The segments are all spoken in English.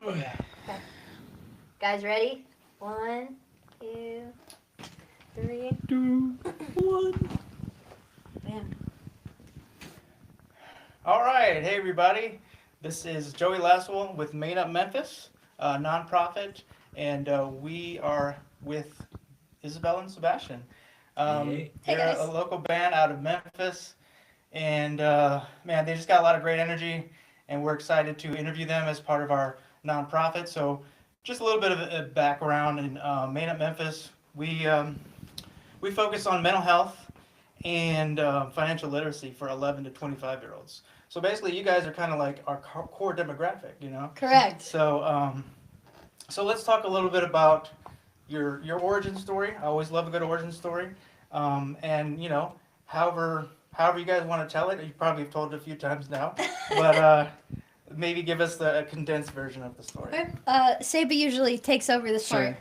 Okay. Guys, ready? 1, 2, 3. 2, 1. Bam. All right. Hey, everybody. This is Joey Laswell with Made Up Memphis, a nonprofit, and we are with Isabella and Sebastian. Hey. Hey, They're guys. a local band out of Memphis, and man, they just got a lot of great energy, and we're excited to interview them as part of our nonprofit. So, just a little bit of a background in Made Up Memphis. We focus on mental health and financial literacy for 11 to 25-year-olds. So basically, you guys are kind of like our core demographic, you know. Correct. So let's talk a little bit about your origin story. I always love a good origin story, and you know, however you guys want to tell it. You probably have told it a few times now, but maybe give us a condensed version of the story. Okay. Seba usually takes over this part.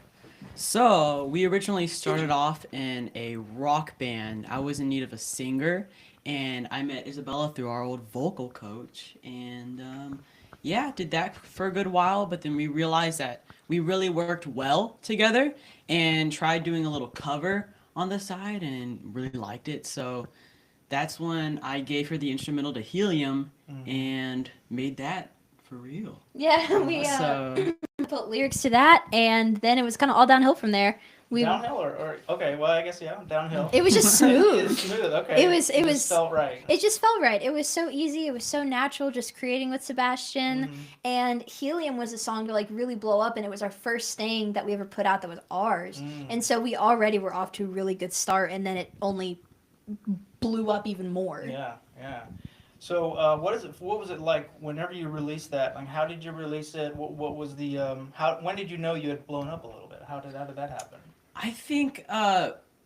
So, we originally started off in a rock band. I was in need of a singer, and I met Isabella through our old vocal coach. And yeah, did that for a good while, but then we realized that we really worked well together and tried doing a little cover on the side and really liked it. So, that's when I gave her the instrumental to Helium and made that for real. Yeah, we So, put lyrics to that, and then it was kind of all downhill from there. Downhill or okay? Well, I guess yeah, downhill. It was just smooth. It's smooth. Okay. It was just felt right. It just felt right. It was so easy. It was so natural, just creating with Sebastian. And Helium was a song to like really blow up, and it was our first thing that we ever put out that was ours. And so we already were off to a really good start, and then it only blew up even more. Yeah, yeah. So, what was it like whenever you released that? Like, how did you release it? What was the when did you know you had blown up a little bit? How did that happen? I think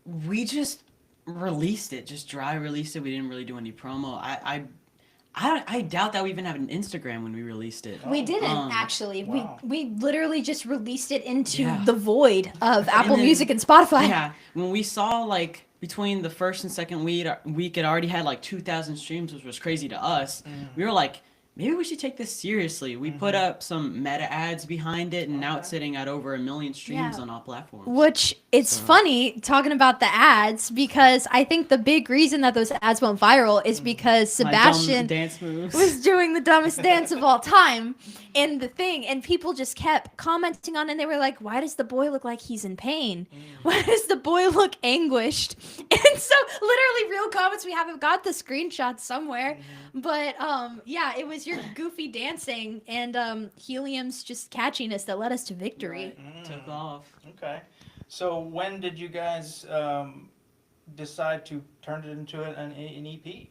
we just released it, just dry released it. We didn't really do any promo. I doubt that we even had an Instagram when we released it. We didn't actually. Wow. We literally just released it into Yeah. the void of Apple then- Music and Spotify. Yeah, when we saw like between the first and second week, it already had like 2,000 streams, which was crazy to us. We were like, maybe we should take this seriously. We put up some meta ads behind it, and now it's sitting at over 1 million streams Yeah. on all platforms. Which it's funny talking about the ads, because I think the big reason that those ads went viral is because My dumb Sebastian dance moves. was doing the dumbest dance of all time in the thing, and people just kept commenting on it, and they were like, why does the boy look like he's in pain? Why does the boy look anguished? And so literally real comments, we haven't got the screenshots somewhere, but yeah, it was your goofy dancing and Helium's just catchiness that led us to victory. Took off. Okay. So when did you guys decide to turn it into an EP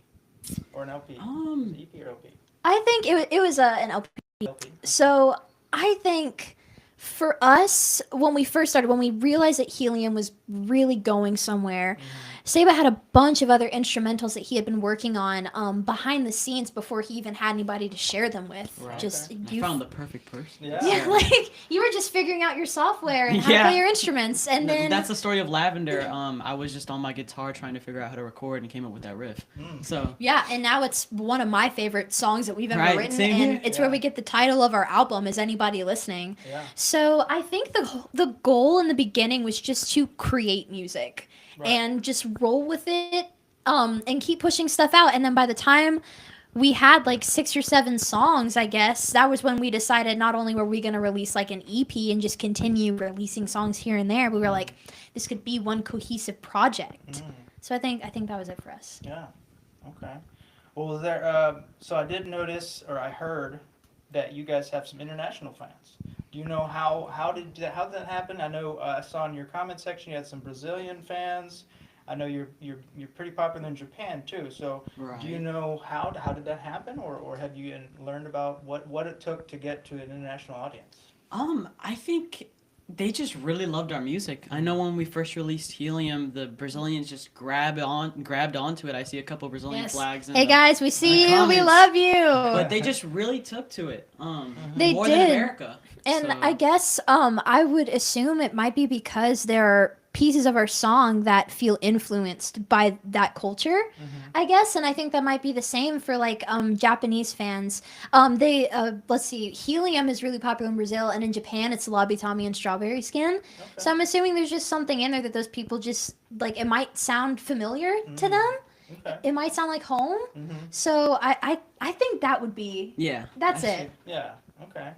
or an LP? Was it EP or LP? I think it was an LP. LP. So I think for us, when we first started, when we realized that Helium was really going somewhere, Seba had a bunch of other instrumentals that he had been working on behind the scenes before he even had anybody to share them with. Right. Just I you, found the perfect person. yeah, like you were just figuring out your software and how to Yeah. play your instruments, and then That's the story of Lavender. I was just on my guitar trying to figure out how to record and came up with that riff. So yeah, and now it's one of my favorite songs that we've ever Right, written, same and here. it's Yeah. where we get the title of our album. Is anybody listening? Yeah. So I think the goal in the beginning was just to create music Right. and just roll with it, and keep pushing stuff out. And then by the time we had like 6 or 7 songs, I guess that was when we decided not only were we going to release like an EP and just continue releasing songs here and there, we were like, this could be one cohesive project. So I think that was it for us. Yeah. Okay. Well, was there? So I did notice, or I heard, that you guys have some international fans. Do you know how did that happen? I know I saw in your comment section you had some Brazilian fans. I know you're pretty popular in Japan too. So do you Right. know how did that happen, or have you learned about what it took to get to an international audience? I think they just really loved our music. I know when we first released Helium, the Brazilians just grabbed onto it. I see a couple Brazilian Yes. flags. In Hey the- guys, we see you. We comments. love you. But they just really took to it. They more did. than America. And So- I guess I would assume it might be because there are pieces of our song that feel influenced by that culture, I guess. And I think that might be the same for like Japanese fans. They let's see, helium is really popular in Brazil, and in Japan it's Labitami and Strawberry Skin. So I'm assuming there's just something in there that those people just like. It might sound familiar to them. Okay. It might sound like home. So I think that would be. Yeah. That's it. Yeah. Okay.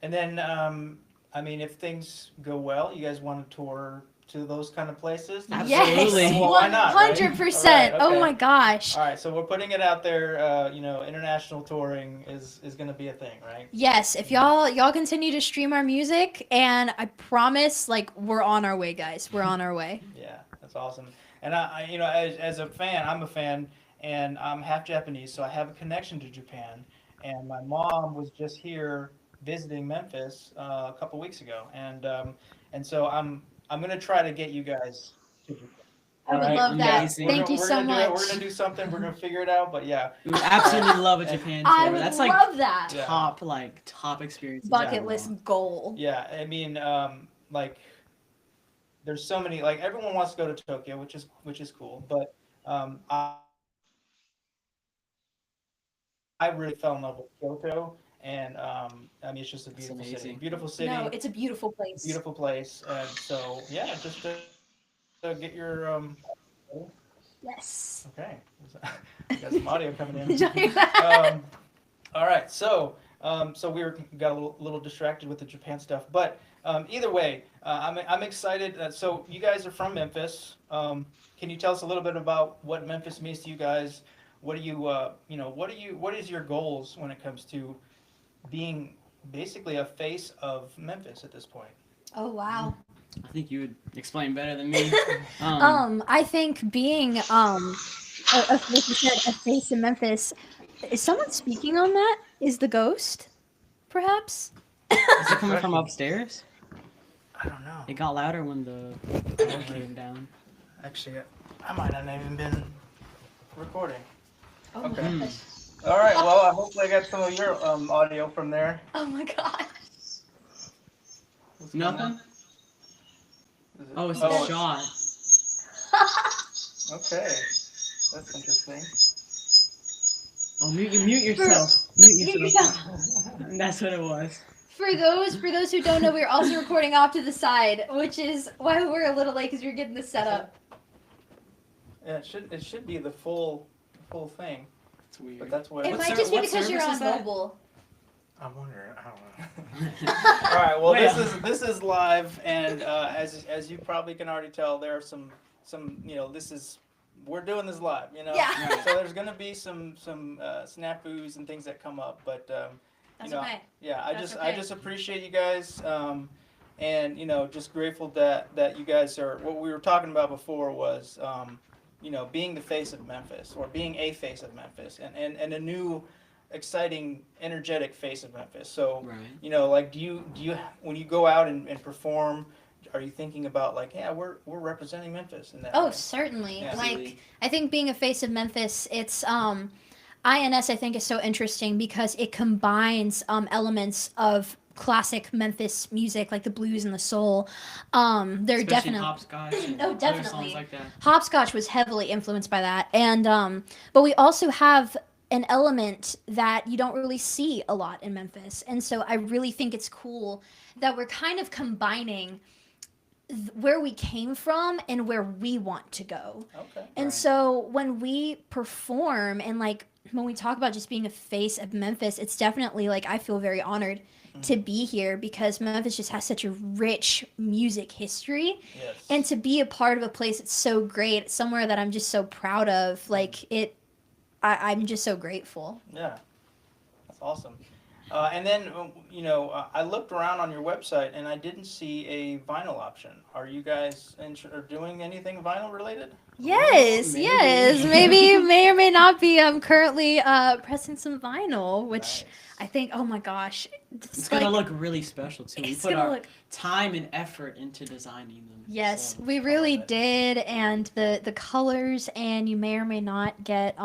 And then, I mean, if things go well, you guys want to tour to those kind of places? Absolutely. Yes, Well, why not, right? 100%. All right, Oh okay. my gosh. All right, so we're putting it out there. International touring is going to be a thing, right? Yes, if y'all continue to stream our music, and I promise, like, we're on our way, guys. We're on our way. Yeah, that's awesome. And I as a fan, I'm a fan, and I'm half Japanese, so I have a connection to Japan. And my mom was just here visiting Memphis a couple weeks ago, and so I'm gonna try to get you guys to Japan. I would All right? love that. Amazing. Thank you We're so gonna do it. much. We're gonna do something. We're gonna figure it out. But yeah, We would absolutely love a Japan tour. I would That's love like that. Yeah. top experience. Bucket list goal. yeah. I mean, like, there's so many. Like, everyone wants to go to Tokyo, which is cool. But I really fell in love with Kyoto, and I mean, it's just a beautiful city. amazing. Beautiful city. No, it's a beautiful place. Beautiful place. And so yeah, just to get your Yes. okay. We got some audio coming in. Did y'all hear that? All right, so we got a little distracted with the Japan stuff, but either way, I'm excited. So you guys are from Memphis. Can you tell us a little bit about what Memphis means to you guys? What do you what is your goals when it comes to being basically a face of Memphis at this point? Oh wow. I think you would explain better than me. I think being like you said, a face in Memphis. Is someone speaking on that? Is the ghost, perhaps? Is it coming from upstairs? I don't know. It got louder when the door came down. Actually, I might not have even been recording. Oh Okay. my gosh. All right. Well, hopefully I got some of your audio from there. Oh my gosh. What's going on? Nothing? Is it- Oh, it's a shot. Okay, that's interesting. Oh, mute yourself. Mute yourself. That's what it was. For those who don't know, we're also recording off to the side, which is why we're a little late because we're getting this set up. Yeah, it should be the full thing, It's weird. but that's what. It What might ser- just be what because you're service on is that? mobile. I'm wondering. I don't know. All right. Well, Well. this is live, and as you probably can already tell, there are some we're doing this live. Yeah. So there's gonna be some snafus and things that come up, but That's know, okay. yeah, I That's just okay. appreciate you guys, and just grateful that you guys are. What we were talking about before was being the face of Memphis, or being a face of Memphis, and a new, exciting, energetic face of Memphis. So Right. like do you when you go out and perform, are you thinking about like, yeah, we're representing Memphis in that Oh, way? certainly. Yeah. Like, I think being a face of Memphis, it's INS I think is so interesting because it combines elements of classic Memphis music like the blues and the soul. They're Especially definitely hopscotch and Oh, other definitely. songs like that. Hopscotch was heavily influenced by that. And but we also have an element that you don't really see a lot in Memphis. And so I really think it's cool that we're kind of combining where we came from and where we want to go. Okay. And Right. so when we perform and like when we talk about just being a face of Memphis, it's definitely like I feel very honored to be here because Memphis just has such a rich music history. Yes. And to be a part of a place that's so great, somewhere that I'm just so proud of, like I'm just so grateful. Yeah, that's awesome. And then, I looked around on your website and I didn't see a vinyl option. Are you guys doing anything vinyl related? Yes, maybe. yes. Maybe may or may not be currently pressing some vinyl, which Nice. I think, oh my gosh. It's gonna look really special too. We It's put gonna our look time and effort into designing them. Yes, so- we really did, and the colors, and you may or may not get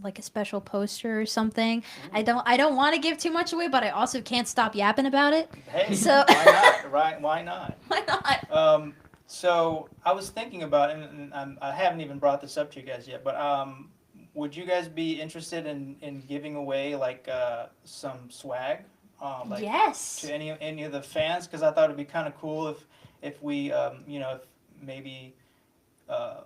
like a special poster or something. I don't want to give too much away, but I also can't stop yapping about it. Hey, So- why not? Right? Why not? Why not? So I was thinking about, and I haven't even brought this up to you guys yet, but would you guys be interested in giving away like some swag, like Yes. to any of the fans? Because I thought it'd be kind of cool if we, if maybe a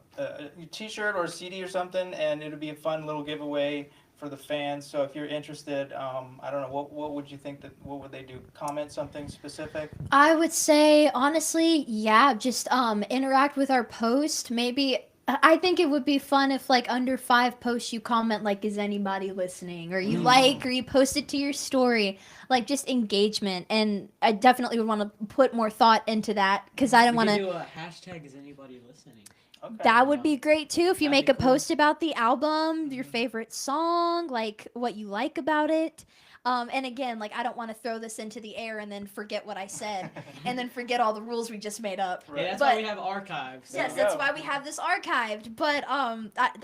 T-shirt or a CD or something, and it would be a fun little giveaway for the fans. So if you're interested, I don't know, what would you think that what would they do? Comment something specific? I would say honestly, yeah, just interact with our post. Maybe I think it would be fun if like under 5 posts you comment like is anybody listening, or you like, or you post it to your story, like just engagement. And I definitely would want to put more thought into that because I don't We want could to. do a hashtag. Is anybody listening? Okay. That would be great too if you That'd make be a cool. post about the album, your favorite song, like what you like about it. And again, like I don't want to throw this into the air and then forget what I said and then forget all the rules we just made up. Right. Yeah, that's But- why we have archives. So. Yes, There you that's go. why we have this archived. But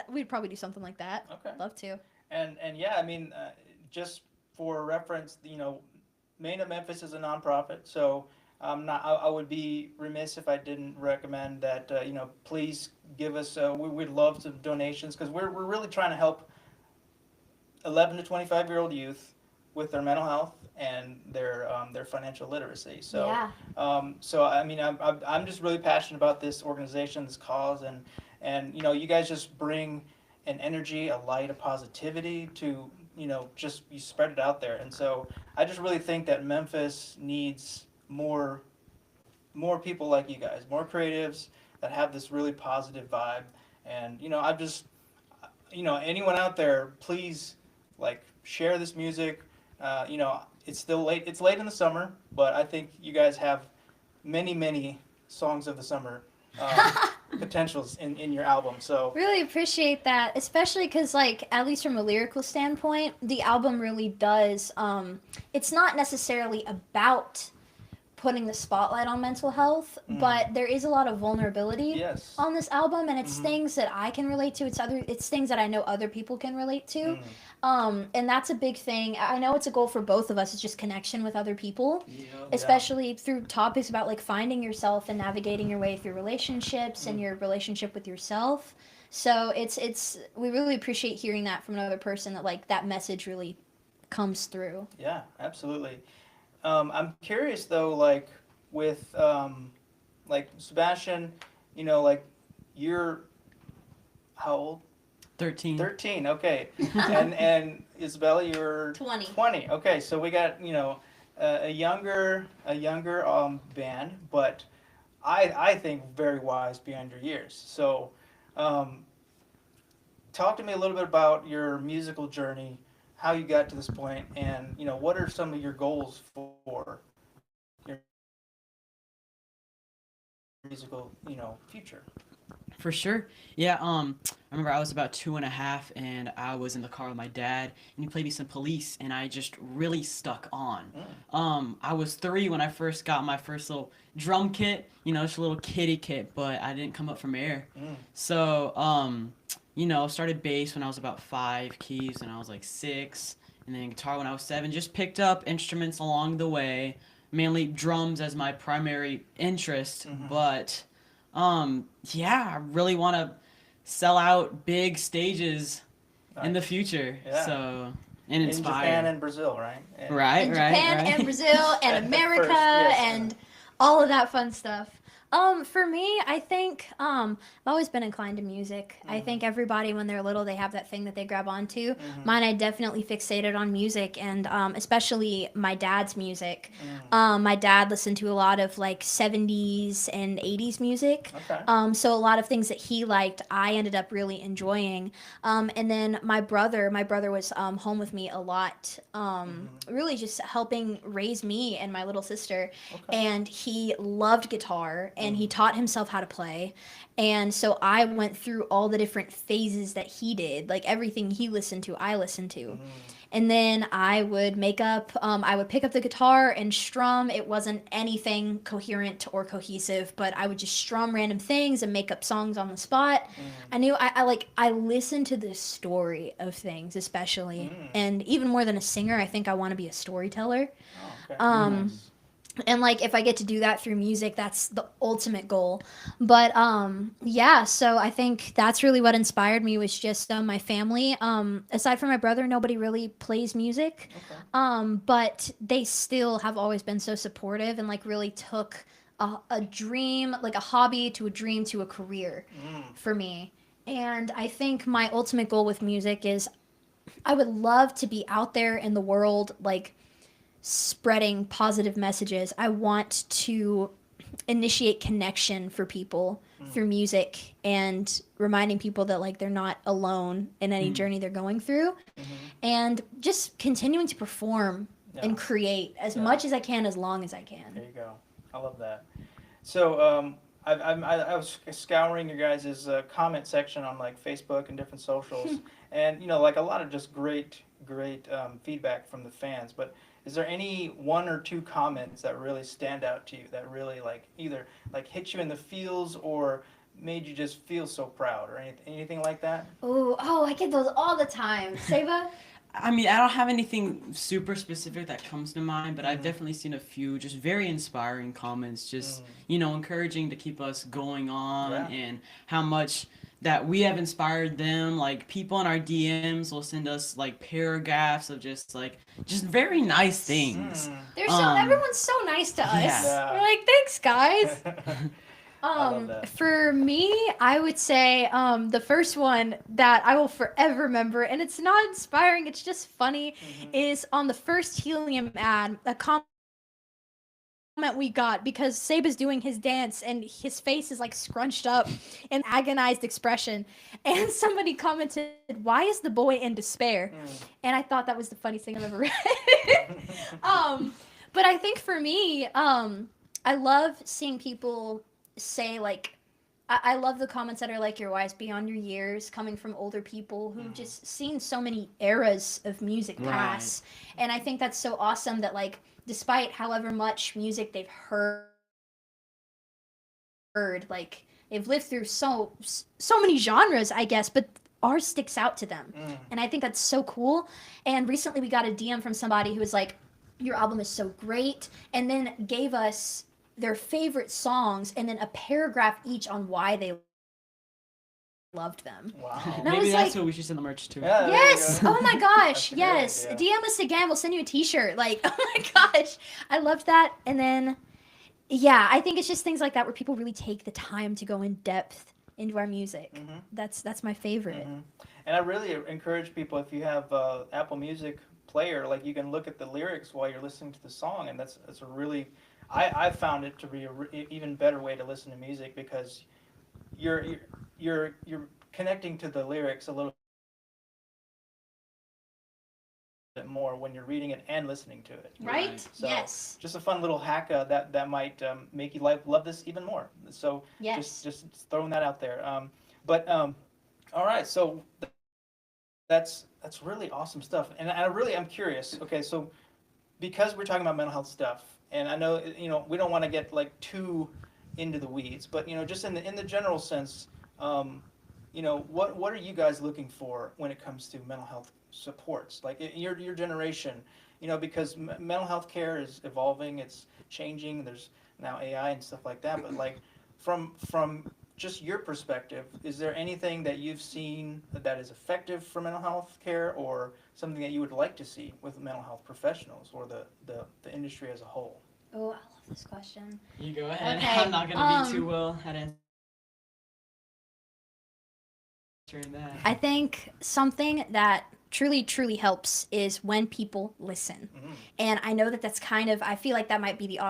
we'd probably do something like that. Okay. Love to. And yeah, I mean, just for reference, Maine of Memphis is a nonprofit, so I would be remiss if I didn't recommend that. Please give us. We'd love some donations because we're really trying to help 11 to 25-year-old youth with their mental health and their financial literacy. So Yeah. so I mean, I'm just really passionate about this organization, this cause, and you guys just bring an energy, a light, a positivity to just you spread it out there. And so I just really think that Memphis needs more people like you guys, more creatives that have this really positive vibe. And I'm just anyone out there, please like share this music. It's still late. It's late in the summer, but I think you guys have many songs of the summer potentials in your album. So Really appreciate that, especially because, like, at least from a lyrical standpoint, the album really does. It's not necessarily about putting the spotlight on mental health, but there is a lot of vulnerability yes. on this album, and it's things that I can relate to. It's things that I know other people can relate to, and that's a big thing. I know it's a goal for both of us. It's just connection with other people, especially through topics about like finding yourself and navigating your way through relationships and your relationship with yourself. So it's we really appreciate hearing that from another person, that like that message really comes through. Yeah, absolutely. I'm curious though, like with like Sebastian, like you're how old? 13. 13. Okay. and Isabella, you're 20. 20. Okay, so we got a younger band, but I think very wise beyond your years. So talk to me a little bit about your musical journey, how you got to this point, and what are some of your goals for your musical future. For sure. Yeah, I remember I was about 2.5 and I was in the car with my dad and he played me some Police and I just really stuck on. I was 3 when I first got my first little drum kit, just a little kitty kit, but I didn't come up from air. So, started bass when I was about 5, keys when I was like 6, and then guitar when I was 7. Just picked up instruments along the way, mainly drums as my primary interest, but I really want to sell out big stages in the future. Yeah. So, and In inspire. Japan and Brazil, right? And- Right, In right, Japan right. and Brazil and At America first, yes. and all of that fun stuff. For me, I think I've always been inclined to music. I think everybody, when they're little, they have that thing that they grab onto. Mine, I definitely fixated on music, and especially my dad's music. My dad listened to a lot of like 70s and 80s music. Okay. So a lot of things that he liked, I ended up really enjoying. And then my brother was home with me a lot, really just helping raise me and my little sister. Okay. And he loved guitar and he taught himself how to play. And so I went through all the different phases that he did, like everything he listened to, I listened to. And then I would pick up the guitar and strum. It wasn't anything coherent or cohesive, but I would just strum random things and make up songs on the spot. I knew I listened to the story of things, especially. And even more than a singer, I think I want to be a storyteller. Oh, okay. Nice. And like if I get to do that through music, that's the ultimate goal. But yeah, so I think that's really what inspired me was just my family. Aside from my brother, nobody really plays music. Okay. But they still have always been so supportive and like really took a dream, like a hobby to a dream to a career for me. And I think my ultimate goal with music is I would love to be out there in the world, like spreading positive messages. I want to initiate connection for people through music and reminding people that like they're not alone in any journey they're going through, and just continuing to perform Yeah. and create as Yeah. much as I can, as long as I can. There you go. I love that. So I was scouring your guys' comment section on like Facebook and different socials, and like a lot of just great feedback from the fans. But is there any one or two comments that really stand out to you that really like either like hit you in the feels or made you just feel so proud or anything like that? Oh, I get those all the time. Seba? I mean, I don't have anything super specific that comes to mind, but I've definitely seen a few just very inspiring comments, just, encouraging to keep us going on, Yeah. and how much that we have inspired them. Like, people in our DMs will send us, like, paragraphs of just very nice things. They're so everyone's so nice to us. Yeah. We're like, thanks guys. I love that. For me, I would say the first one that I will forever remember, and it's not inspiring, it's just funny, is on the first Helium ad, a comment we got because Seba's doing his dance and his face is like scrunched up in agonized expression, and somebody commented, "Why is the boy in despair?" And I thought that was the funniest thing I've ever read. But I think for me, I love seeing people say like, I love the comments that are like, "You're wise beyond your years," coming from older people who've just seen so many eras of music pass. And I think that's so awesome that like, despite however much music they've heard, like they've lived through so many genres, I guess, but ours sticks out to them. And I think that's so cool. And recently we got a DM from somebody who was like, "Your album is so great," and then gave us their favorite songs and then a paragraph each on why they loved them. Wow. And I Maybe was that's like, what we should send the merch to. Yeah, there you yes! go. Oh my gosh, That's a great yes. idea. DM us again, we'll send you a t-shirt. Like, oh my gosh. I loved that. And then, yeah, I think it's just things like that where people really take the time to go in depth into our music. That's my favorite. And I really encourage people, if you have Apple Music player, like you can look at the lyrics while you're listening to the song, and that's a really, I found it to be a even better way to listen to music because you're connecting to the lyrics a little bit more when you're reading it and listening to it. Right? So Yes. just a fun little hack that might make you love this even more. So Yes. just throwing that out there. All right, so that's really awesome stuff, and I'm curious. Okay, so because we're talking about mental health stuff, and I know we don't want to get like too into the weeds, but just in the general sense, what are you guys looking for when it comes to mental health supports, like in your generation, because mental health care is evolving, it's changing. There's now AI and stuff like that, but like from just your perspective, is there anything that you've seen that is effective for mental health care, or something that you would like to see with mental health professionals or the industry as a whole? Oh, I love this question. You go ahead. Okay, I'm not going to be too well at answering that. I think something that truly helps is when people listen. And I know that that's kind of, I feel like that might be the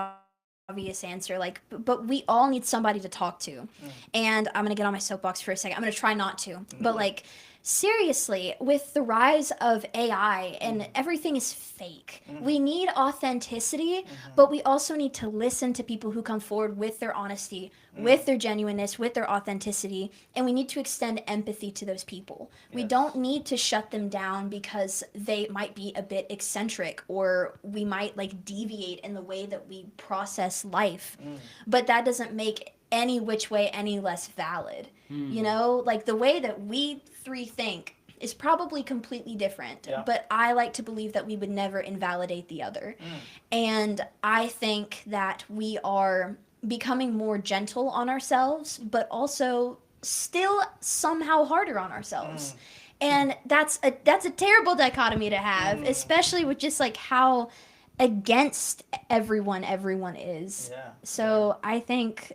obvious answer, like, but we all need somebody to talk to. And I'm gonna get on my soapbox for a second. I'm gonna try not to, but like, seriously, with the rise of AI and everything is fake, we need authenticity, but we also need to listen to people who come forward with their honesty, with their genuineness, with their authenticity, and we need to extend empathy to those people. We don't need to shut them down because they might be a bit eccentric, or we might like deviate in the way that we process life, but that doesn't make any which way any less valid. Like the way that we three think is probably completely different. Yeah. But I like to believe that we would never invalidate the other. And I think that we are becoming more gentle on ourselves, but also still somehow harder on ourselves. And that's a terrible dichotomy to have, especially with just like how against everyone is. Yeah. So I think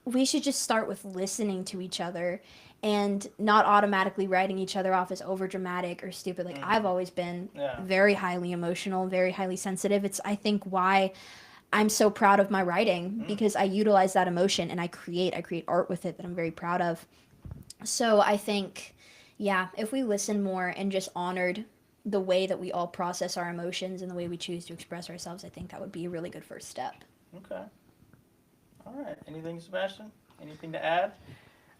we should just start with listening to each other and not automatically writing each other off as over dramatic or stupid. Like I've always been very highly emotional, very highly sensitive. It's I think why I'm so proud of my writing, because I utilize that emotion and I create art with it that I'm very proud of. So I think, yeah, if we listen more and just honored the way that we all process our emotions and the way we choose to express ourselves, I think that would be a really good first step. Okay. All right. Anything, Sebastian? Anything to add?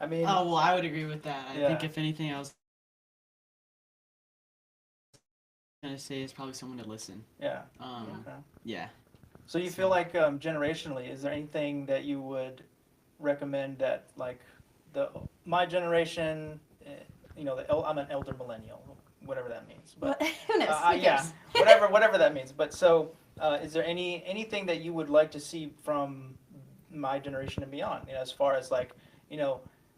I mean, Oh, well, I would agree with that. I Yeah. think if anything, I was going to say is probably someone to listen. yeah. Okay. Yeah. So you feel like generationally, is there anything that you would recommend that like my generation, I'm an elder millennial, whatever that means, but Who knows? Who yeah, cares? whatever that means. But so, is there anything that you would like to see from my generation and beyond? As far as like,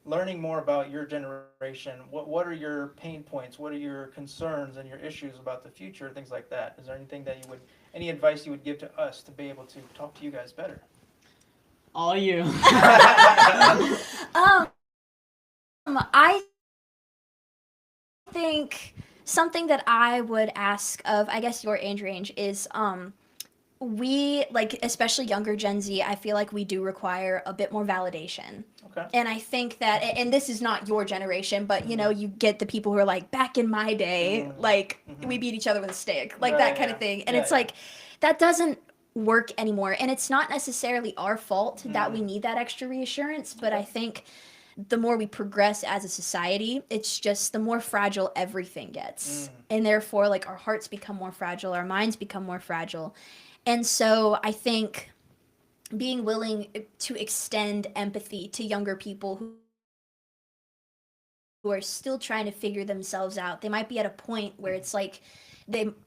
learning more about your generation. What are your pain points? What are your concerns and your issues about the future? Things like that. Is there anything that any advice you would give to us to be able to talk to you guys better? All you. I think something that I would ask of, I guess, your age range is, we, like, especially younger Gen Z, I feel like we do require a bit more validation. Okay. And I think that, and this is not your generation, but, you get the people who are like, back in my day, like, we beat each other with a stick, like that kind of thing. And it's like, that doesn't work anymore. And it's not necessarily our fault that we need that extra reassurance, but I think the more we progress as a society, it's just the more fragile everything gets. And therefore, like, our hearts become more fragile, our minds become more fragile. And so I think being willing to extend empathy to younger people who are still trying to figure themselves out. They might be at a point where it's like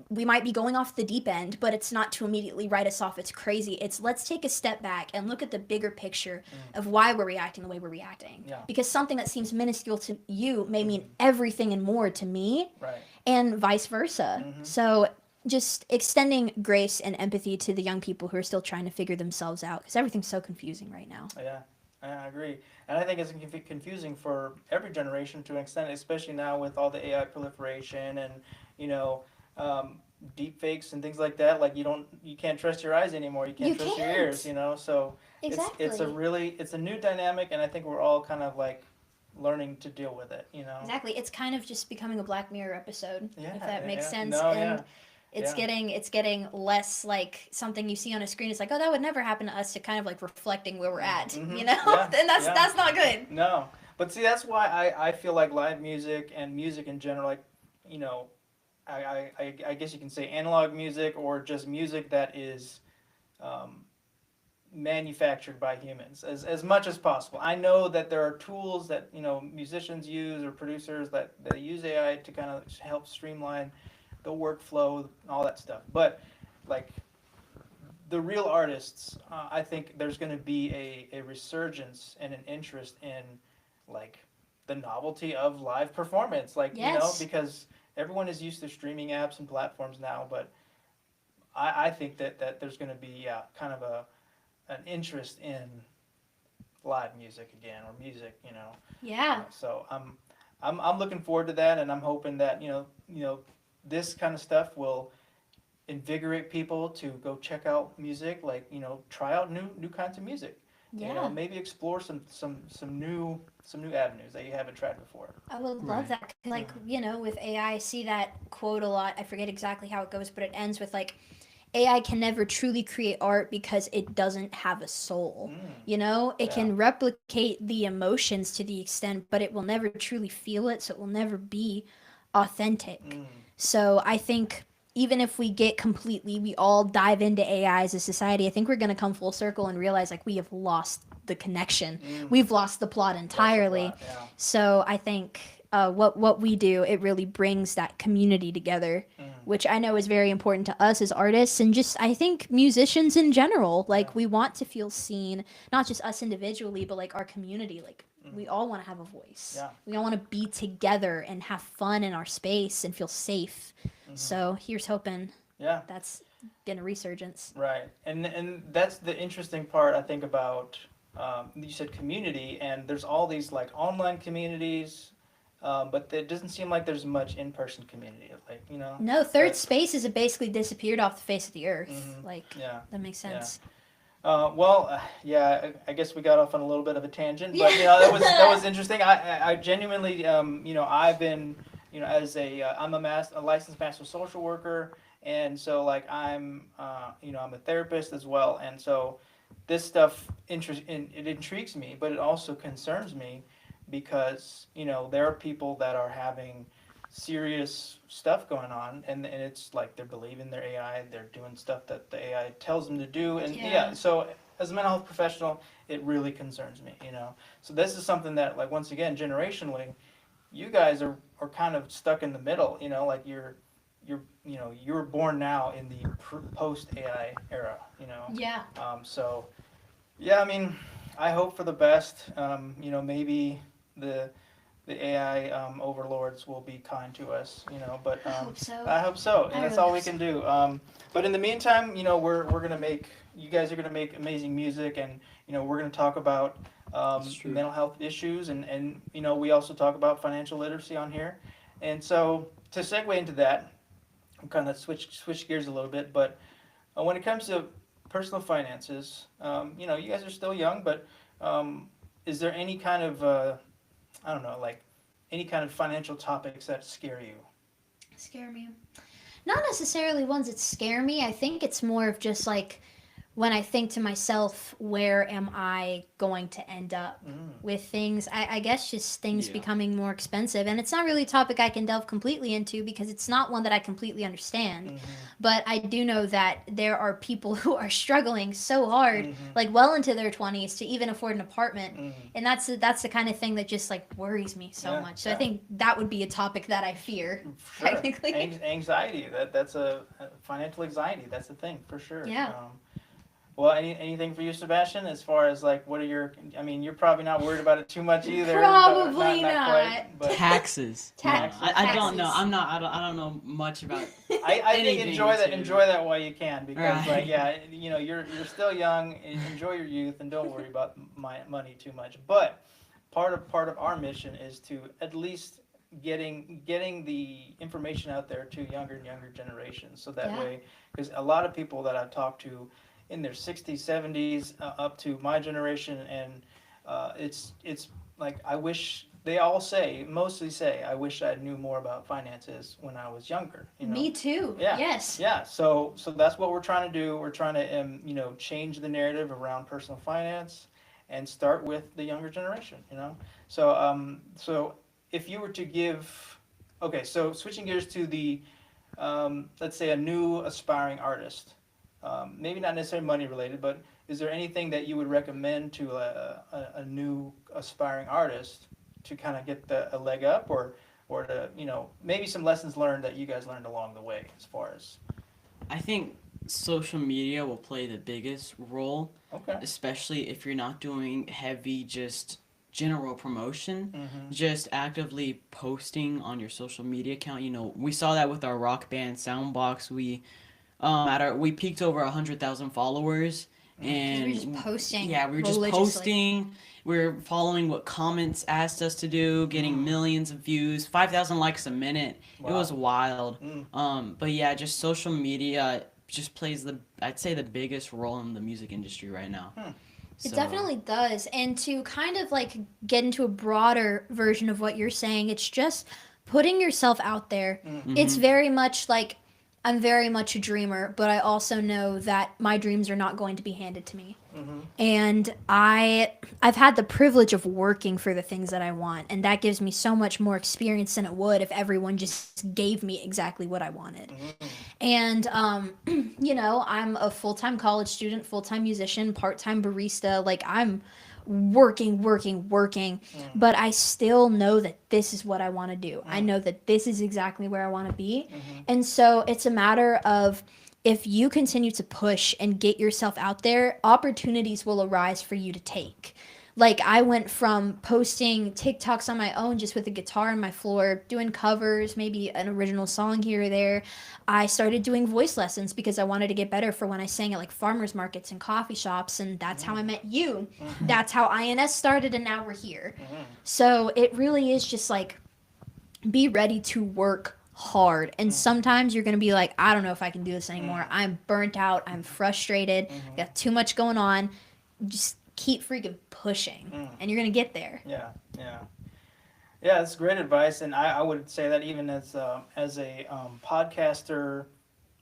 we might be going off the deep end, but it's not to immediately write us off. It's crazy. It's let's take a step back and look at the bigger picture of why we're reacting the way we're reacting. Yeah. Because something that seems minuscule to you may mean everything and more to me, Right. and vice versa. So just extending grace and empathy to the young people who are still trying to figure themselves out, because everything's so confusing right now. Yeah, I agree. And I think it's confusing for every generation to an extent, especially now with all the AI proliferation and, deep fakes and things like that. Like you can't trust your eyes anymore. You can't trust your ears, So Exactly. it's a new dynamic, and I think we're all kind of like learning to deal with it, Exactly. It's kind of just becoming a Black Mirror episode, Yeah, if that makes yeah. sense. No, and yeah. it's getting less like something you see on a screen. It's like, oh, that would never happen to us, to kind of like reflecting where we're at, Yeah, and that's not good. No, but see, that's why I feel like live music and music in general, like, I guess you can say analog music or just music that is manufactured by humans as much as possible. I know that there are tools that, musicians use or producers that use AI to kind of help streamline the workflow, all that stuff. But like the real artists, I think there's going to be a resurgence and an interest in like the novelty of live performance, like Yes. because everyone is used to streaming apps and platforms now. But I think that there's going to be kind of an interest in live music again, or music, Yeah. So I'm looking forward to that, and I'm hoping that this kind of stuff will invigorate people to go check out music, like try out new kinds of music. Yeah. Maybe explore some new avenues that you haven't tried before. I would love that. Like, with AI, I see that quote a lot. I forget exactly how it goes, but it ends with like, AI can never truly create art because it doesn't have a soul. It can replicate the emotions to the extent, but it will never truly feel it, so it will never be authentic. So I think even if we all dive into AI as a society, I think we're going to come full circle and realize like we have lost the connection. We've lost the plot entirely. Yeah. So I think what we do, it really brings that community together, which I know is very important to us as artists and just I think musicians in general. Like we want to feel seen, not just us individually, but like our community. Like we all want to have a voice. Yeah. We all want to be together and have fun in our space and feel safe. So here's hoping Yeah. that's getting a resurgence. Right, and that's the interesting part I think about. You said community, and there's all these like online communities, but it doesn't seem like there's much in-person community. Like No, third but- spaces have basically disappeared off the face of the earth. Like yeah. that makes sense. Yeah, I guess we got off on a little bit of a tangent, but that was interesting. I genuinely, I've been, as I'm a licensed master social worker, and so like I'm a therapist as well, and so this stuff it intrigues me, but it also concerns me because there are people that are having serious stuff going on, and it's like they're believing their AI, they're doing stuff that the AI tells them to do, and so as a mental health professional, it really concerns me, So this is something that, like, once again, generationally, you guys are kind of stuck in the middle, like you're born now in the post AI era, Yeah. So yeah, I mean, I hope for the best. Maybe the AI overlords will be kind to us, but I hope so. I hope so, and I that's really all we hope can do. But in the meantime, we're gonna make, you guys are gonna make amazing music, and we're gonna talk about true. mental health issues, and we also talk about financial literacy on here. And so to segue into that, I'm kind of switch gears a little bit, but when it comes to personal finances, you guys are still young, but is there any kind of I don't know, like any kind of financial topics that scare you? Scare me. Not necessarily ones that scare me. I think it's more of just like when I think to myself, where am I going to end up with things? I guess just things becoming more expensive. And it's not really a topic I can delve completely into because it's not one that I completely understand. But I do know that there are people who are struggling so hard, like well into their 20s, to even afford an apartment. And that's the kind of thing that just like worries me so much. So I think that would be a topic that I fear, Sure. technically. Anxiety, that's a financial anxiety. That's the thing, for sure. Yeah. Well, anything for you, Sebastian, as far as like, what are you're probably not worried about it too much either. Probably not. Quite, but Taxes. Taxes. No, I don't know. I don't know much about. I think anything enjoy that while you can, because Right. like you're still young. Enjoy your youth and don't worry about money too much. But part of our mission is to at least getting the information out there to younger and younger generations, so that way, because a lot of people that I've talked to in their 60s, 70s, up to my generation, and it's like they all mostly say, I wish I knew more about finances when I was younger. Me too. Yeah. Yes. Yeah. So that's what we're trying to do. We're trying to change the narrative around personal finance and start with the younger generation. So if you were to give, okay, so switching gears to the let's say a new aspiring artist. Maybe not necessarily money related, but is there anything that you would recommend to a new aspiring artist to kind of get a leg up, or to maybe some lessons learned that you guys learned along the way, as far as? I think social media will play the biggest role, Okay. especially if you're not doing heavy just general promotion, Mm-hmm. just actively posting on your social media account. We saw that with our rock band Soundbox. We peaked over 100,000 followers, and We were just posting. yeah, we were just religiously. posting. We were following what comments asked us to do, getting millions of views, 5,000 likes a minute. Wow. It was wild. Mm. But yeah, just social media just plays I'd say the biggest role in the music industry right now. It So- definitely does. And to kind of like get into a broader version of what you're saying, it's just putting yourself out there. It's very much like, I'm very much a dreamer, but I also know that my dreams are not going to be handed to me. And I've had the privilege of working for the things that I want, and that gives me so much more experience than it would if everyone just gave me exactly what I wanted. And I'm a full-time college student, full-time musician, part-time barista. Like, I'm working, Mm. but I still know that this is what I want to do. I Mm. know that this is exactly where I want to be. Mhm. And so it's a matter of, if you continue to push and get yourself out there, opportunities will arise for you to take. Like, I went from posting TikToks on my own just with a guitar on my floor, doing covers, maybe an original song here or there. I started doing voice lessons because I wanted to get better for when I sang at like farmers markets and coffee shops, and that's how I met you. Mhm. That's how INS started, and now we're here. Mhm. So it really is just like, be ready to work hard. And sometimes you're going to be like, I don't know if I can do this anymore. I'm burnt out. I'm frustrated. Got too much going on. Just keep freaking pushing, and you're going to get there. Yeah, yeah. Yeah, that's great advice, and I would say that even as a podcaster,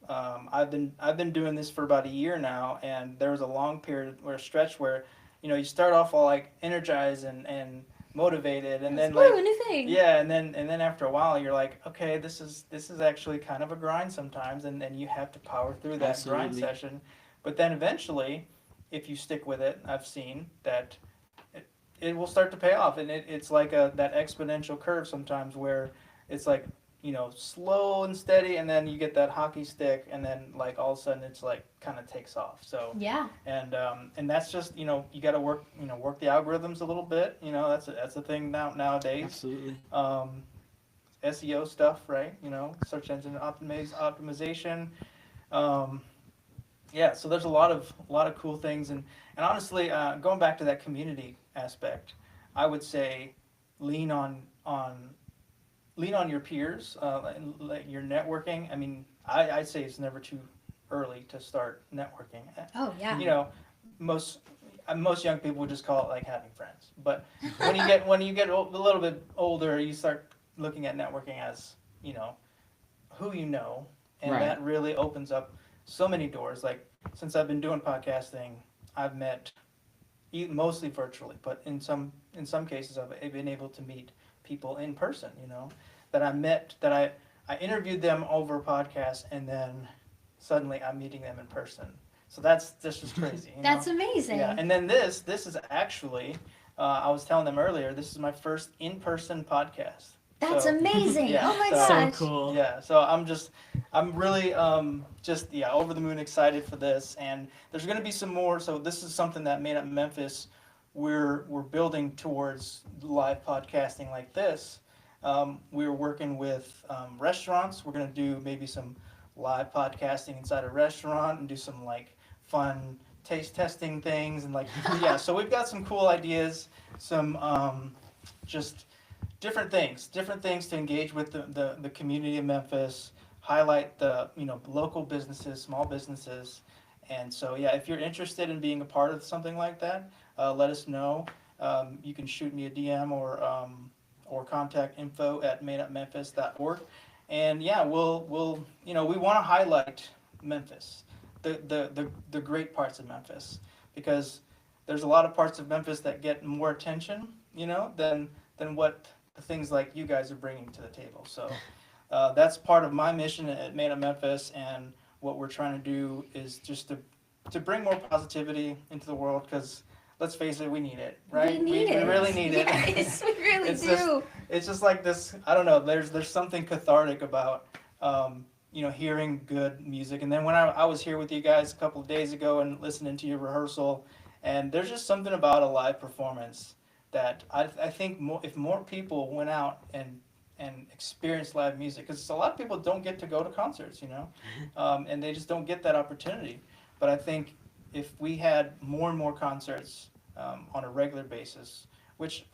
I've been doing this for about a year now, and there was a long period or a stretch where, you start off all like energized and motivated, and then like Woo, new thing. yeah, and then after a while you're like, okay, this is actually kind of a grind sometimes, and then you have to power through that grind Absolutely. session, but then eventually, if you stick with it, I've seen that it will start to pay off, and it's like that exponential curve sometimes where it's like, slow and steady, and then you get that hockey stick, and then like all of a sudden it's like kind of takes off. So Yeah. and that's just, you got to work the algorithms a little bit. That's a thing nowadays. Absolutely. SEO stuff, right? Search engine optimization. Yeah, so there's a lot of cool things, and honestly, going back to that community aspect, I would say lean on your peers, like your networking. I mean, I'd say it's never too early to start networking. Oh, yeah. Most young people would just call it like having friends, but when you get a little bit older, you start looking at networking as who and Right. that really opens up so many doors. Like, since I've been doing podcasting, I've met mostly virtually, but in some cases I've been able to meet people in person, that I met, that I interviewed them over a podcast, and then suddenly I'm meeting them in person. So that's just crazy. That's amazing. Yeah, and then this is actually, I was telling them earlier, this is my first in-person podcast. That's So, amazing. yeah, Oh my so- gosh. So cool. Yeah, so I'm really over the moon excited for this, and there's going to be some more. So this is something that Made Up Memphis, we're building towards live podcasting like this. We're working with restaurants. We're going to do maybe some live podcasting inside a restaurant and do some like fun taste testing things, and like yeah. So we've got some cool ideas, some just different things to engage with the community of Memphis, highlight the local businesses, small businesses, and so yeah, if you're interested in being a part of something like that, let us know. You can shoot me a DM or contact info@madeupmemphis.org, and yeah, we'll we want to highlight Memphis, the great parts of Memphis, because there's a lot of parts of Memphis that get more attention, than what the things like you guys are bringing to the table. So that's part of my mission at Made Up Memphis, and what we're trying to do is just to bring more positivity into the world, because let's face it, we need it, right? We need it. We really need it. Yes, we really It's do. It's just like this, I don't know, there's something cathartic about hearing good music. And then when I was here with you guys a couple of days ago and listening to your rehearsal, and there's just something about a live performance that I think if more people went out and experienced live music, because a lot of people don't get to go to concerts, and they just don't get that opportunity. But I think if we had more and more concerts on a regular basis, which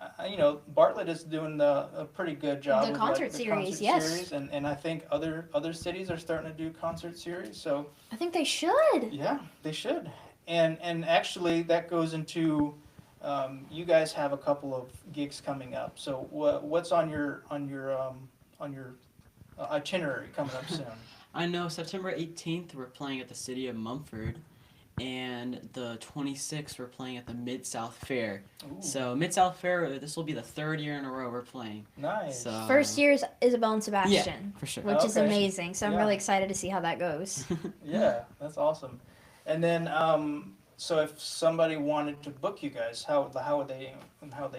Bartlett is doing a pretty good job The with concert the series, concert yes. series, and I think other cities are starting to do concert series. So I think they should. yeah, they should. And actually that goes into you guys have a couple of gigs coming up. So what's on your itinerary coming up soon? I know September 18th we're playing at the city of Mumford, and the 26th we're playing at the Mid-South Fair. Ooh, So Mid-South Fair, this will be the third year in a row we're playing. nice. So First year is Isabella and Sebastian, for sure. which is Okay. amazing. So I'm Yeah. really excited to see how that goes. Yeah, that's awesome. And then So if somebody wanted to book you guys, how would they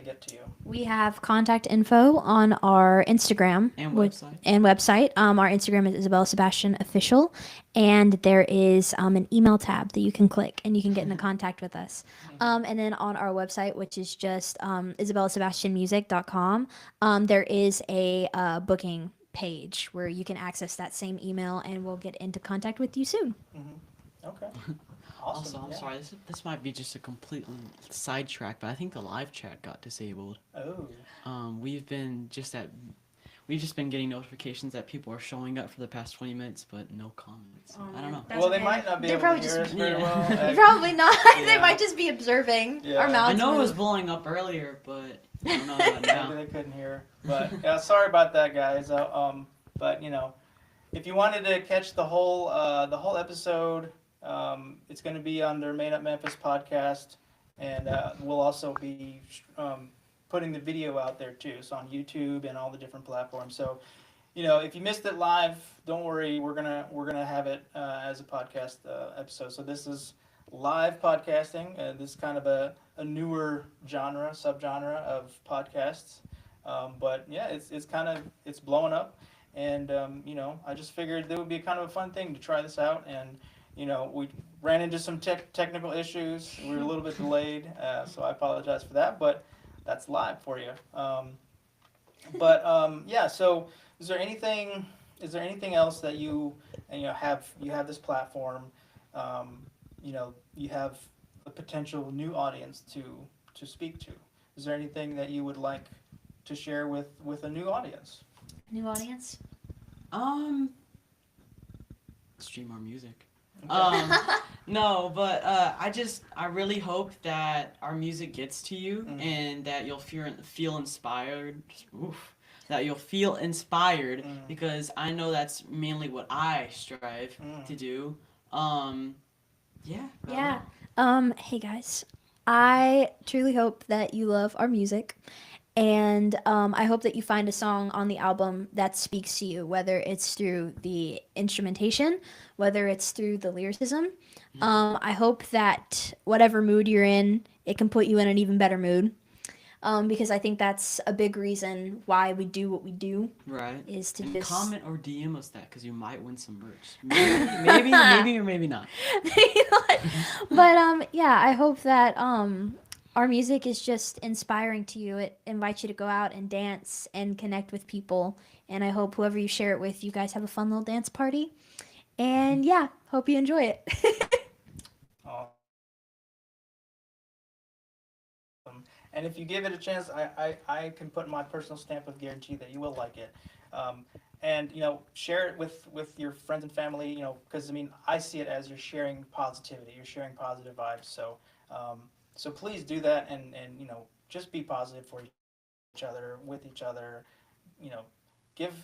get to you? We have contact info on our Instagram And website. and website. Our Instagram is Isabella Sebastian Official, and there is an email tab that you can click and you can get into contact with us. And then on our website, which is just IsabellaSebastianMusic.com, there is a booking page where you can access that same email, and we'll get into contact with you soon. Okay. Also, Awesome. I'm yeah. sorry, this might be just a complete sidetrack, but I think the live chat got disabled. Oh. We've just been getting notifications that people are showing up for the past 20 minutes, but no comments. Oh, I don't know. That's Well, they okay. might not be They're able to probably hear just- us very Yeah. well. Probably not. They Yeah. might just be observing Yeah. our mouths I know it was move. blowing up earlier, but I don't know about now. Maybe they couldn't hear. But yeah, sorry about that, guys. But if you wanted to catch the whole episode, it's going to be on their Made Up Memphis podcast, and we'll also be putting the video out there too. So on YouTube and all the different platforms. So if you missed it live, don't worry. We're gonna have it as a podcast episode. So this is live podcasting. This is kind of a newer subgenre of podcasts. But yeah, it's blowing up, and I just figured it would be kind of a fun thing to try this out. And we ran into some technical issues. We were a little bit delayed, so I apologize for that. But that's live for you. Yeah. So is there anything else that you have this platform? You have a potential new audience to speak to. Is there anything that you would like to share with a new audience? New audience? Stream our music. Okay. No, but I really hope that our music gets to you and that you'll feel inspired. Oof. That you'll feel inspired because I know that's mainly what I strive to do. Yeah. Yeah. Hey guys, I truly hope that you love our music, and I hope that you find a song on the album that speaks to you, whether it's through the instrumentation, whether it's through the lyricism. I hope that whatever mood you're in, it can put you in an even better mood. Because I think that's a big reason why we do what we do. Right. Is to And just comment or DM us that because you might win some merch. Maybe or maybe not. But yeah, I hope that our music is just inspiring to you. It invites you to go out and dance and connect with people. And I hope whoever you share it with, you guys have a fun little dance party. And yeah, hope you enjoy it. And if you give it a chance, I can put my personal stamp of guarantee that you will like it. And share it with your friends and family. Because I see it as you're sharing positivity, you're sharing positive vibes. So please do that, and just be positive for each other, with each other. Give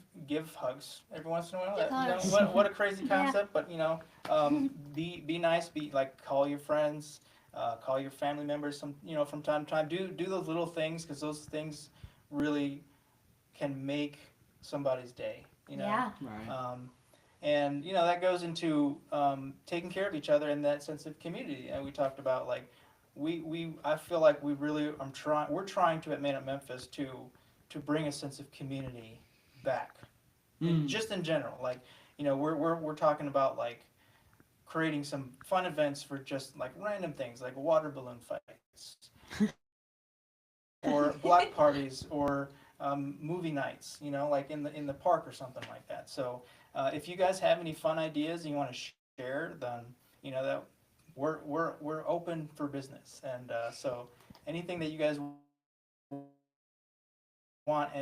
hugs every once in a while. Hugs. What a crazy Yeah. concept, but be nice. Be like, call your friends. Call your family members from time to time. Do those little things, because those things really can make somebody's day. Yeah. Right. And that goes into taking care of each other in that sense of community. And we talked about I feel like we're trying to at Made Up Memphis to bring a sense of community back, just in general. We're talking about creating some fun events for just random things like water balloon fights or block parties or movie nights, in the park or something like that. So if you guys have any fun ideas and you want to share, then that we're open for business. And so anything that you guys want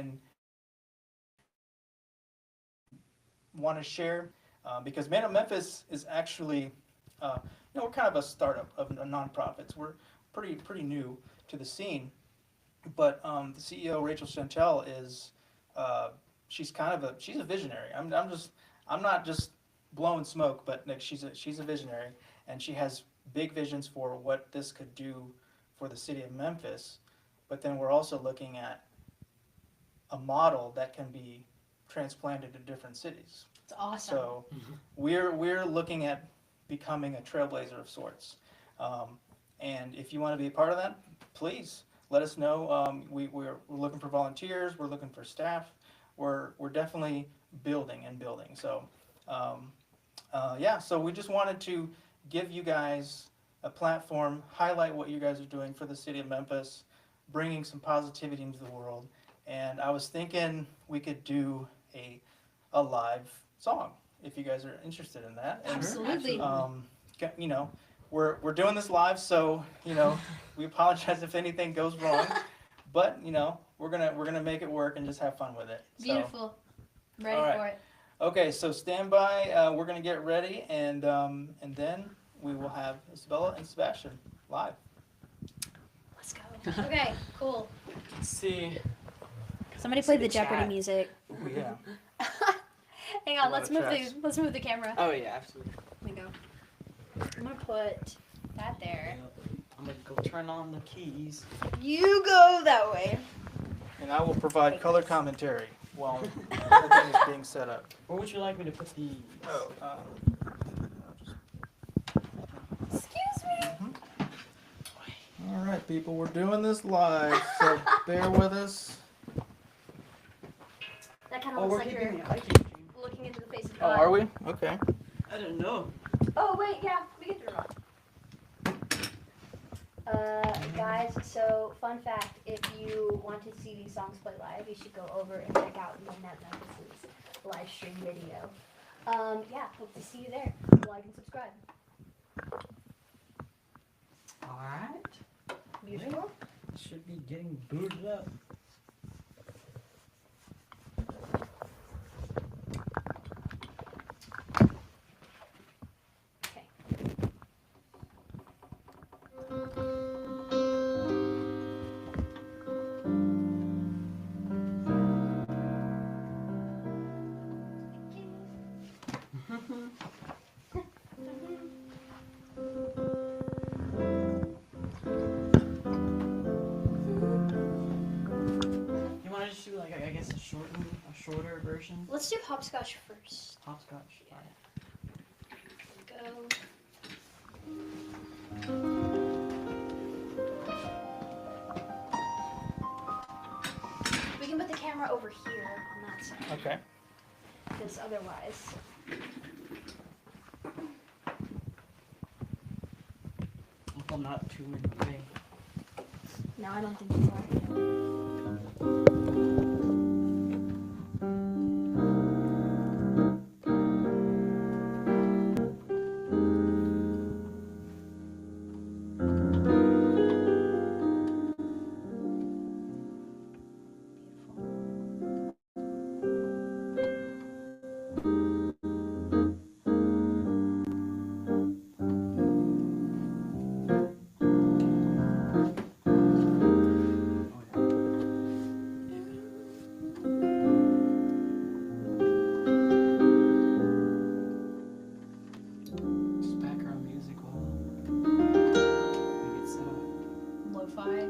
to share. Because Man of Memphis is actually, we're kind of a startup of nonprofits. We're pretty new to the scene, but the CEO Rachel Chantel is, she's a visionary. I'm not just blowing smoke, but she's a visionary, and she has big visions for what this could do for the city of Memphis. But then we're also looking at a model that can be transplanted to different cities. It's awesome. So we're looking at becoming a trailblazer of sorts. And if you want to be a part of that, please let us know. We're looking for volunteers. We're looking for staff. We're definitely building and building. So yeah, so we just wanted to give you guys a platform, highlight what you guys are doing for the city of Memphis, bringing some positivity into the world. And I was thinking we could do a live song if you guys are interested in that. And, Absolutely. you know, we're doing this live, so you know we apologize if anything goes wrong, but you know we're gonna make it work and just have fun with it. So, Beautiful. Ready all right. for it. okay, so stand by. We're gonna get ready, and then we will have Isabella and Sebastian live. Let's go. Okay, cool. Let's see. Somebody play the Chat. Jeopardy music. Oh yeah. Hang on, A lot let's of move chats. the camera. Oh yeah, absolutely. There we go. I'm gonna put that there. I'm gonna go turn on the keys. You go that way. And I will provide color commentary while everything is being set up. Where would you like me to put these? Oh. Excuse me. All right, people, we're doing this live, so bear with us. That kind Oh, of we're looks like keeping you're the hiking stream. looking into the face of Oh, God. are we? Okay. I don't know. Oh wait, yeah, we get to rock. Guys, so fun fact, if you want to see these songs play live, you should go over and check out Memphis' live stream video. Yeah, hope to see you there. Like and subscribe. Alright. Beautiful. Should be getting booted up. Okay. You want to just do like I guess a shorter version? Let's do hopscotch first. Hopscotch. Go. We can put the camera over here on that side, Okay. because otherwise. Hope I'm not too in the way. No, I don't think you are. Just background music while we get set up. Lo-fi.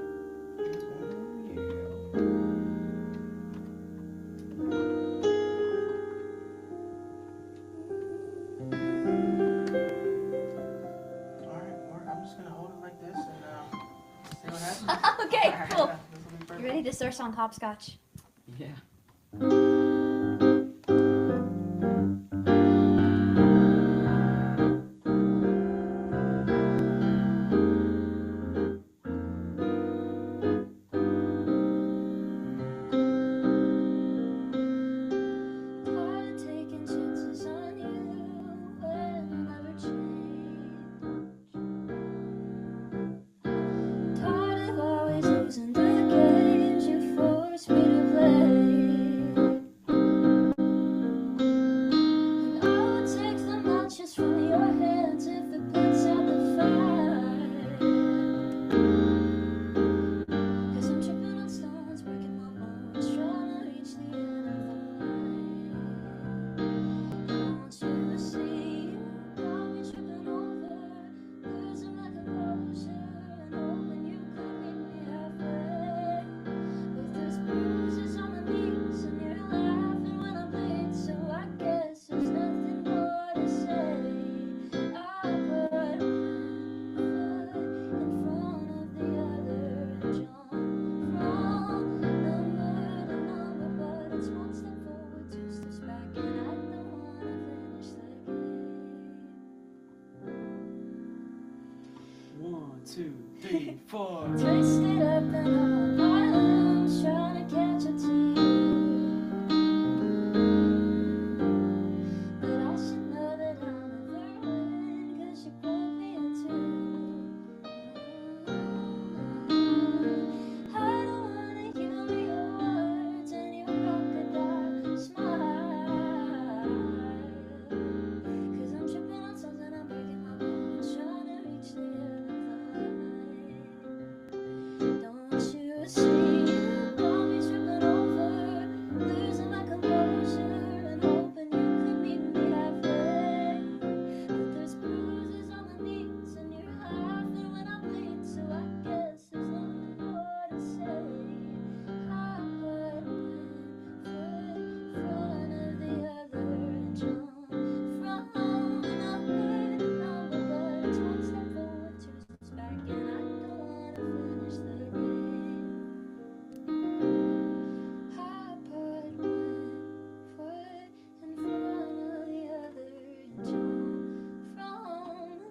All right, I'm just gonna hold it like this and see what happens. Okay, cool. This will be perfect. You ready to start on hopscotch? Yeah. Tired of taking chances on you when never change. Tired of always losing the games you force me to play. 2, 3, 4. Twisted up in all islands, trying to catch up to you. But I should know that I'll never win, 'cause you broke me in two. I don't wanna hear your words and your crocodile smile, 'cause I'm tripping on something, I'm breaking my bones, trying to reach the other line. Don't you see, you got me tripping over, losing my composure and hoping you could meet me halfway. But there's bruises on my knees and you're laughing when I bleed, so I guess there's nothing more to say. I put one foot in front of the other and jump from number to number, but it's one step forward, two steps back, and I don't wanna finish the game. I put one foot in front of the other and jump from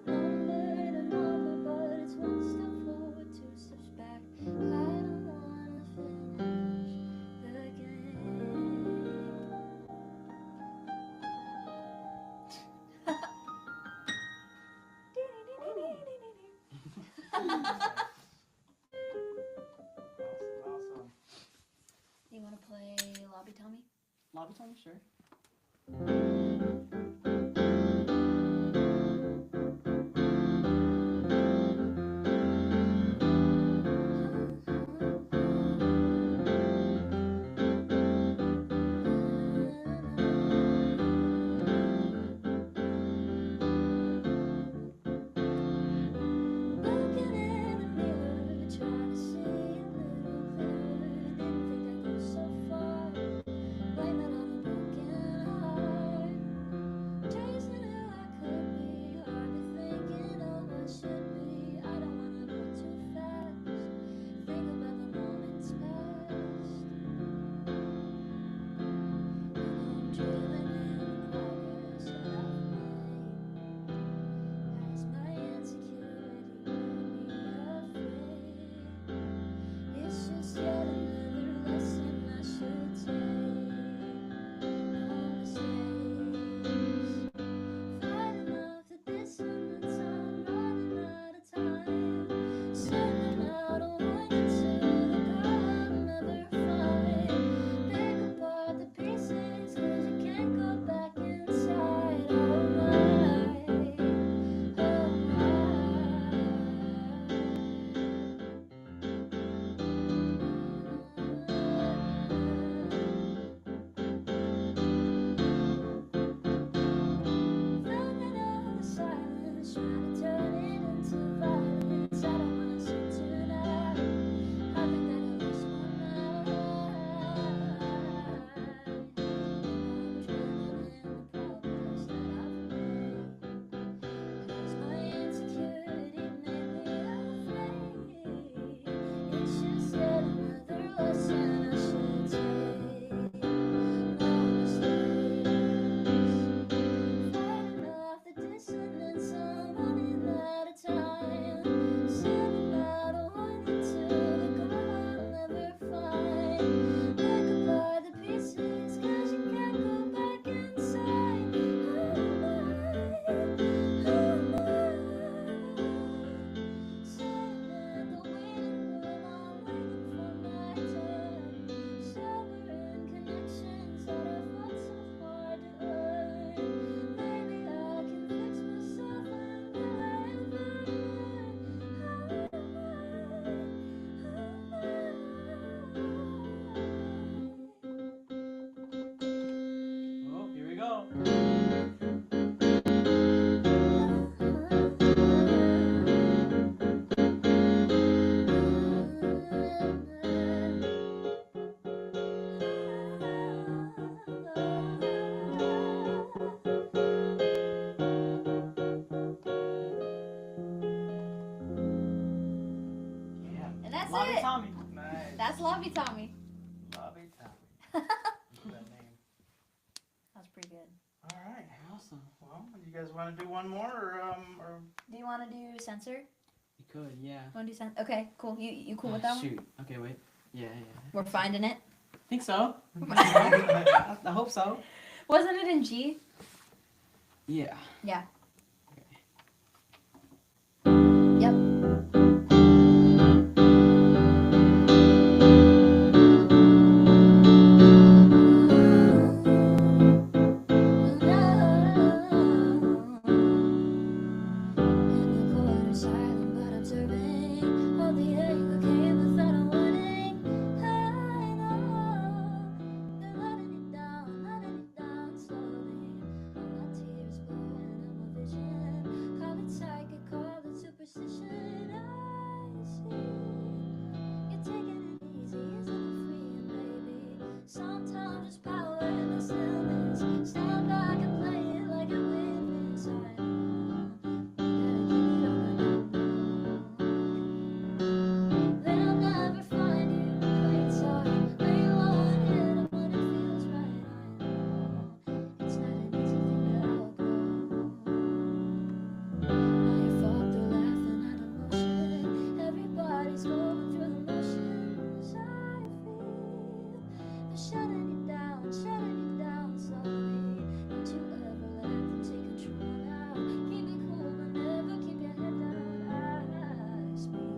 number to number, but it's one step forward, two steps back. I don't wanna finish the game. Awesome. You want to play Lobby Tommy? Lobby Tommy, sure. Looking in the mirror, trying to see a little clearer. Didn't think I'd go so far, blaming on a broken heart. Chasing who I could be, hardly thinking of what should be. I don't wanna go too fast, think about the moments past. And I'm drilling in the progress that I've made, as my insecurity made me afraid. It's just yet another lesson I should take. No mistakes, fighting off the dissonance, I'm running out of time. Sending out a warning to the girl I'll never find. Pick apart the pieces, 'cause you can't go back inside. Oh my, oh Thumbing out the silence, trying to turn it into violence. I don't wanna sleep tonight, I think I could lose my mind. I'm drilling in the progress that I've made, as my insecurity made me afraid. It's just yet another lesson I should take. No mistakes, fighting off the dissonance, I'm running out of time. Sending out a warning to the girl I'll never find. Pick apart the pieces, 'cause you can't go back inside. Oh my, sitting at the waiting room, I'm waiting for my turn. Severing connections that I fought so hard to earn. Maybe I can fix myself, and will I ever learn? Oh, here we go. Yeah. And that's Lobby it. Tommy. Nice. That's Lobby Tommy. Lobby Tommy. That That name. was pretty good. All right. Awesome. Well, you guys want to do one more, or Do you want to do censor? You could, yeah. Want to do sound? Okay, cool. You cool with that one? Shoot. Okay, wait. Yeah. We're finding it. Think so. I hope so. Wasn't it in G? Yeah. Yeah. Yep. Sometimes there's power in the stillness. Stand back and play it like a witness. I know. They'll never find you in plain sight. Lay low and hit 'em when it feels right. I know. It's not an easy thing to outgrow. Now you're fucked, they're laughing at emotion. Everybody's going through the motions. I feel they're shutting you down slowly. Don't you ever let them take control now. Keep it cool, but never keep your head down. I speak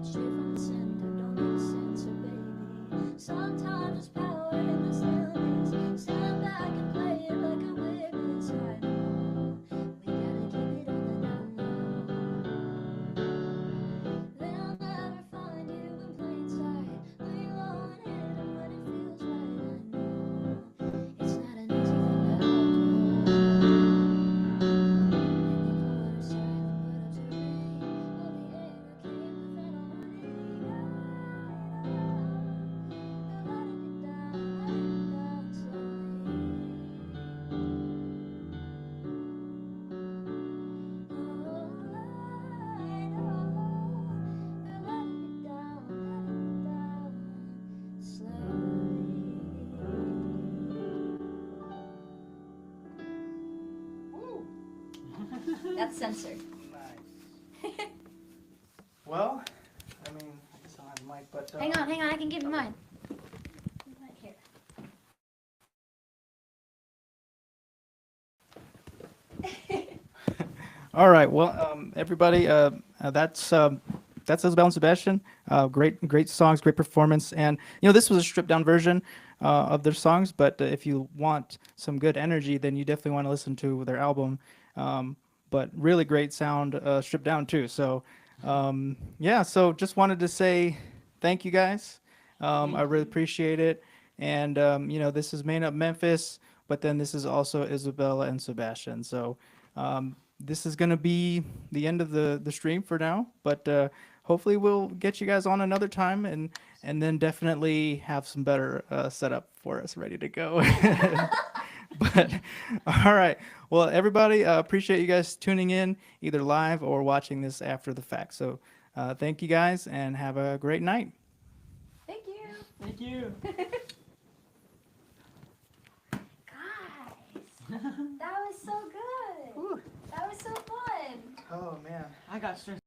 straight from the center, don't need a censor, baby. Sometimes there's power in the stillness. Stand back and play it like a witness. I know we gotta keep it on the down low. They'll never find you in plain sight. Lay low and hit 'em when it feels right. I know it's not an easy thing to outgrow. And you caught her silent but observing. All the anger came without a warning. I know they're letting you down slowly. That's censored. Nice. Well, I mean, I guess I'll have the mic, but Hang on, I can give you mine. Right here. All right. Well, everybody, that's Isabella and Sebastian. Great songs, great performance, and this was a stripped down version of their songs. But if you want some good energy, then you definitely want to listen to their album. But really great sound, stripped down too. So, yeah. So just wanted to say thank you guys. I really appreciate it. And this is Main Up Memphis, but then this is also Isabella and Sebastian. So. This is going to be the end of the stream for now, but hopefully we'll get you guys on another time and then definitely have some better setup for us ready to go. But all right. Well, everybody, appreciate you guys tuning in either live or watching this after the fact. So thank you guys and have a great night. Thank you. Thank you. Guys, that was so good. That was so fun. Oh, man. I got stressed.